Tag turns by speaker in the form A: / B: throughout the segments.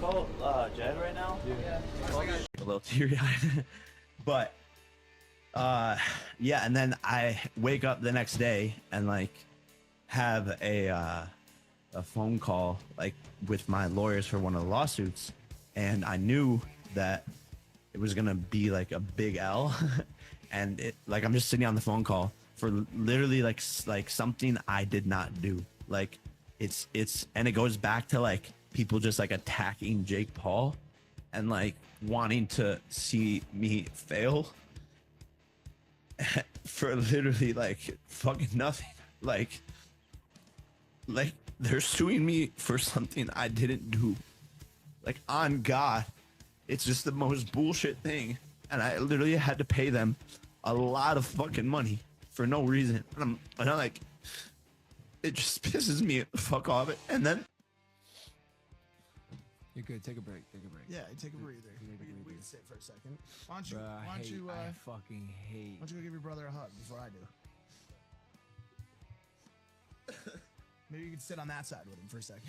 A: call Jed right now?
B: Yeah.
C: A little teary-eyed. But yeah, and then I wake up the next day and like have a phone call like with my lawyers for one of the lawsuits, and I knew that it was gonna be like a big L. And it like I'm just sitting on the phone call for literally like something I did not do. Like it's and it goes back to like people just like attacking Jake Paul and like wanting to see me fail for literally like fucking nothing. Like they're suing me for something I didn't do. Like, on God, it's just the most bullshit thing. And I literally had to pay them a lot of fucking money for no reason. And I'm like, it just pisses me the fuck off. And then
B: You're good. Take a break. Take a break.
D: Yeah, take a breather. We can sit for a second. Why don't you?
B: Bruh,
D: Why don't you?
B: I fucking hate.
D: Why don't you go give your brother a hug before I do? Maybe you can sit on that side with him for a second.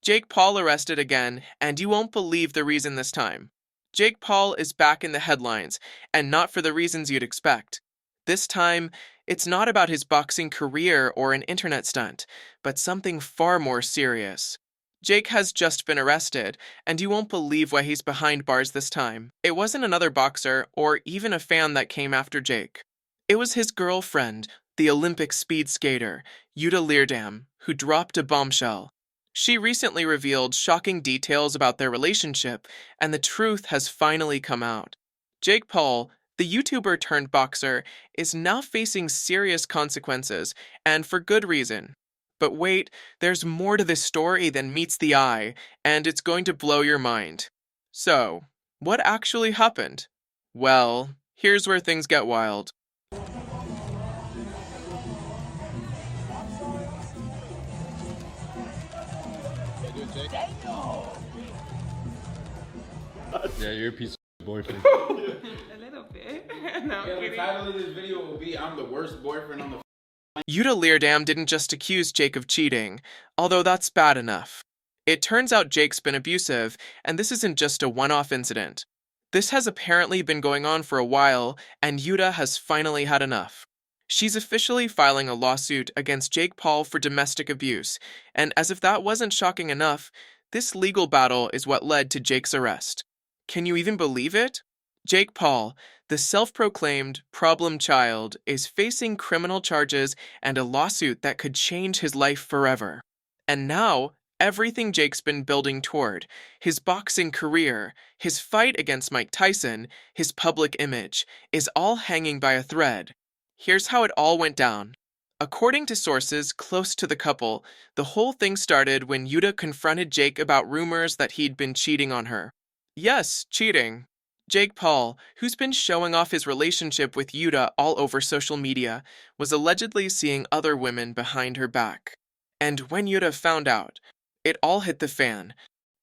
E: Jake Paul arrested again, and you won't believe the reason this time. Jake Paul is back in the headlines, and not for the reasons you'd expect. This time, it's not about his boxing career or an internet stunt, but something far more serious. Jake has just been arrested, and you won't believe why he's behind bars this time. It wasn't another boxer or even a fan that came after Jake. It was his girlfriend, the Olympic speed skater, Yuta Leerdam, who dropped a bombshell. She recently revealed shocking details about their relationship, and the truth has finally come out. Jake Paul, the YouTuber turned boxer, is now facing serious consequences, and for good reason. But wait, there's more to this story than meets the eye, and it's going to blow your mind. So, what actually happened? Well, here's where things get wild.
F: Yeah, you're a piece of boyfriend.
G: A little bit. No,
H: Yeah, the title of this video will be "I'm the worst boyfriend on the."
E: Yuta Leerdam didn't just accuse Jake of cheating, although that's bad enough. It turns out Jake's been abusive, and this isn't just a one-off incident. This has apparently been going on for a while, and Yuta has finally had enough. She's officially filing a lawsuit against Jake Paul for domestic abuse, and as if that wasn't shocking enough, this legal battle is what led to Jake's arrest. Can you even believe it? Jake Paul, the self-proclaimed problem child, is facing criminal charges and a lawsuit that could change his life forever. And now, everything Jake's been building toward, his boxing career, his fight against Mike Tyson, his public image, is all hanging by a thread. Here's how it all went down. According to sources close to the couple, the whole thing started when Yuta confronted Jake about rumors that he'd been cheating on her. Yes, cheating. Jake Paul, who's been showing off his relationship with Yuta all over social media, was allegedly seeing other women behind her back. And when Yuta found out, it all hit the fan.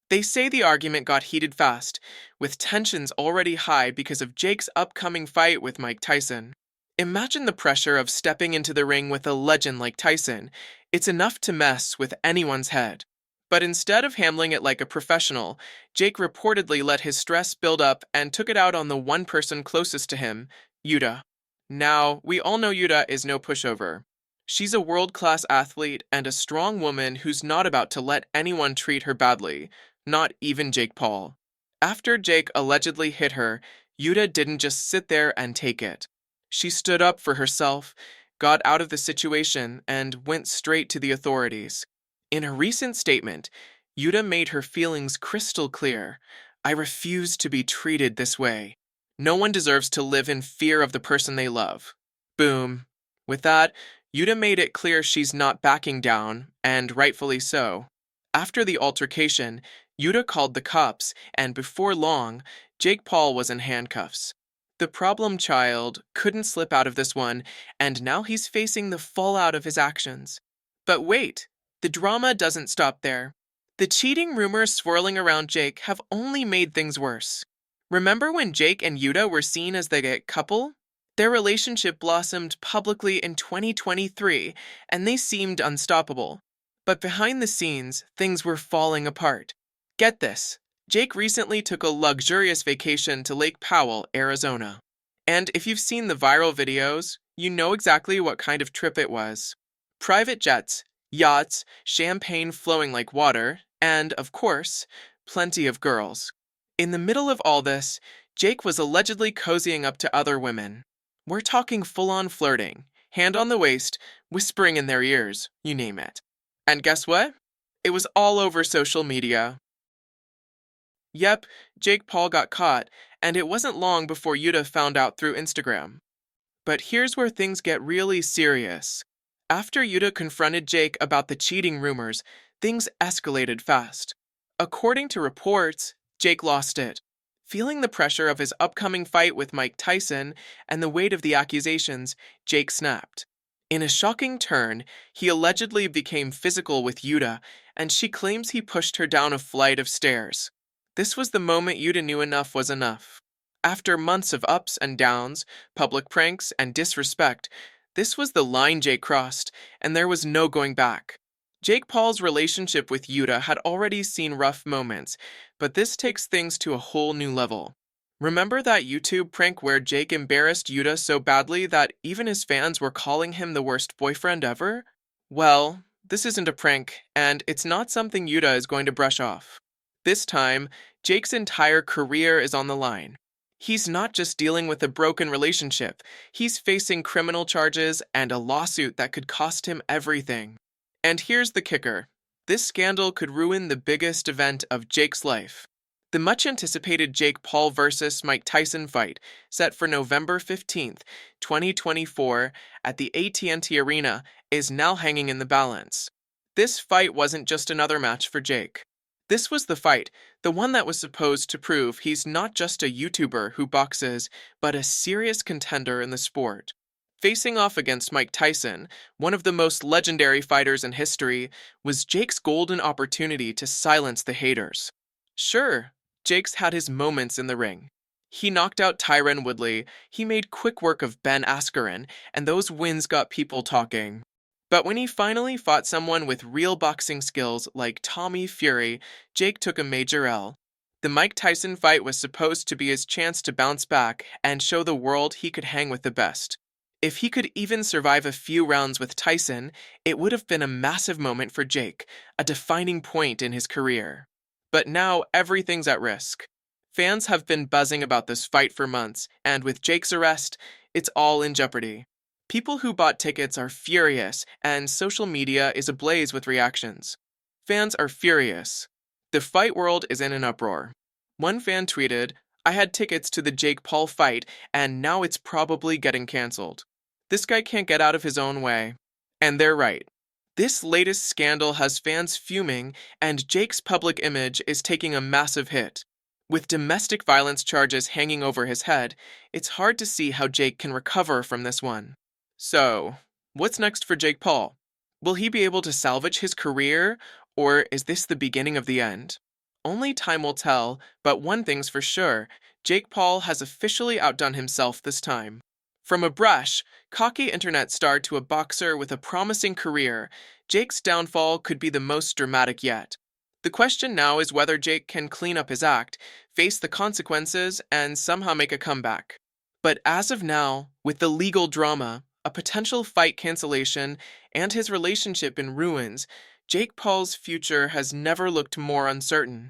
E: They say the argument got heated fast, with tensions already high because of Jake's upcoming fight with Mike Tyson. Imagine the pressure of stepping into the ring with a legend like Tyson. It's enough to mess with anyone's head. But instead of handling it like a professional, Jake reportedly let his stress build up and took it out on the one person closest to him, Yuta. Now, we all know Yuta is no pushover. She's a world-class athlete and a strong woman who's not about to let anyone treat her badly, not even Jake Paul. After Jake allegedly hit her, Yuta didn't just sit there and take it. She stood up for herself, got out of the situation, and went straight to the authorities. In a recent statement, Yuta made her feelings crystal clear. I refuse to be treated this way. No one deserves to live in fear of the person they love. Boom. With that, Yuta made it clear she's not backing down, and rightfully so. After the altercation, Yuta called the cops, and before long, Jake Paul was in handcuffs. The problem child couldn't slip out of this one, and now he's facing the fallout of his actions. But wait, the drama doesn't stop there. The cheating rumors swirling around Jake have only made things worse. Remember when Jake and Yuta were seen as the couple? Their relationship blossomed publicly in 2023, and they seemed unstoppable. But behind the scenes, things were falling apart. Get this, Jake recently took a luxurious vacation to Lake Powell, Arizona. And if you've seen the viral videos, you know exactly what kind of trip it was. Private jets, yachts, champagne flowing like water, and, of course, plenty of girls. In the middle of all this, Jake was allegedly cozying up to other women. We're talking full-on flirting, hand on the waist, whispering in their ears, you name it. And guess what? It was all over social media. Yep, Jake Paul got caught, and it wasn't long before Yuta found out through Instagram. But here's where things get really serious. After Yuta confronted Jake about the cheating rumors, things escalated fast. According to reports, Jake lost it. Feeling the pressure of his upcoming fight with Mike Tyson and the weight of the accusations, Jake snapped. In a shocking turn, he allegedly became physical with Yuta, and she claims he pushed her down a flight of stairs. This was the moment Yuta knew enough was enough. After months of ups and downs, public pranks, and disrespect, this was the line Jake crossed, and there was no going back. Jake Paul's relationship with Yuta had already seen rough moments, but this takes things to a whole new level. Remember that YouTube prank where Jake embarrassed Yuta so badly that even his fans were calling him the worst boyfriend ever? Well, this isn't a prank, and it's not something Yuta is going to brush off. This time, Jake's entire career is on the line. He's not just dealing with a broken relationship, he's facing criminal charges and a lawsuit that could cost him everything. And here's the kicker. This scandal could ruin the biggest event of Jake's life. The much-anticipated Jake Paul vs. Mike Tyson fight, set for November 15th, 2024, at the AT&T Arena, is now hanging in the balance. This fight wasn't just another match for Jake. This was the fight, the one that was supposed to prove he's not just a YouTuber who boxes, but a serious contender in the sport. Facing off against Mike Tyson, one of the most legendary fighters in history, was Jake's golden opportunity to silence the haters. Sure, Jake's had his moments in the ring. He knocked out Tyron Woodley, he made quick work of Ben Askren, and those wins got people talking. But when he finally fought someone with real boxing skills like Tommy Fury, Jake took a major L. The Mike Tyson fight was supposed to be his chance to bounce back and show the world he could hang with the best. If he could even survive a few rounds with Tyson, it would have been a massive moment for Jake, a defining point in his career. But now everything's at risk. Fans have been buzzing about this fight for months, and with Jake's arrest, it's all in jeopardy. People who bought tickets are furious, and social media is ablaze with reactions. Fans are furious. The fight world is in an uproar. One fan tweeted, "I had tickets to the Jake Paul fight, and now it's probably getting cancelled. This guy can't get out of his own way." And they're right. This latest scandal has fans fuming, and Jake's public image is taking a massive hit. With domestic violence charges hanging over his head, it's hard to see how Jake can recover from this one. So, what's next for Jake Paul? Will he be able to salvage his career, or is this the beginning of the end? Only time will tell, but one thing's for sure, Jake Paul has officially outdone himself this time. From a brash, cocky internet star to a boxer with a promising career, Jake's downfall could be the most dramatic yet. The question now is whether Jake can clean up his act, face the consequences, and somehow make a comeback. But as of now, with the legal drama, a potential fight cancellation, and his relationship in ruins, Jake Paul's future has never looked more uncertain.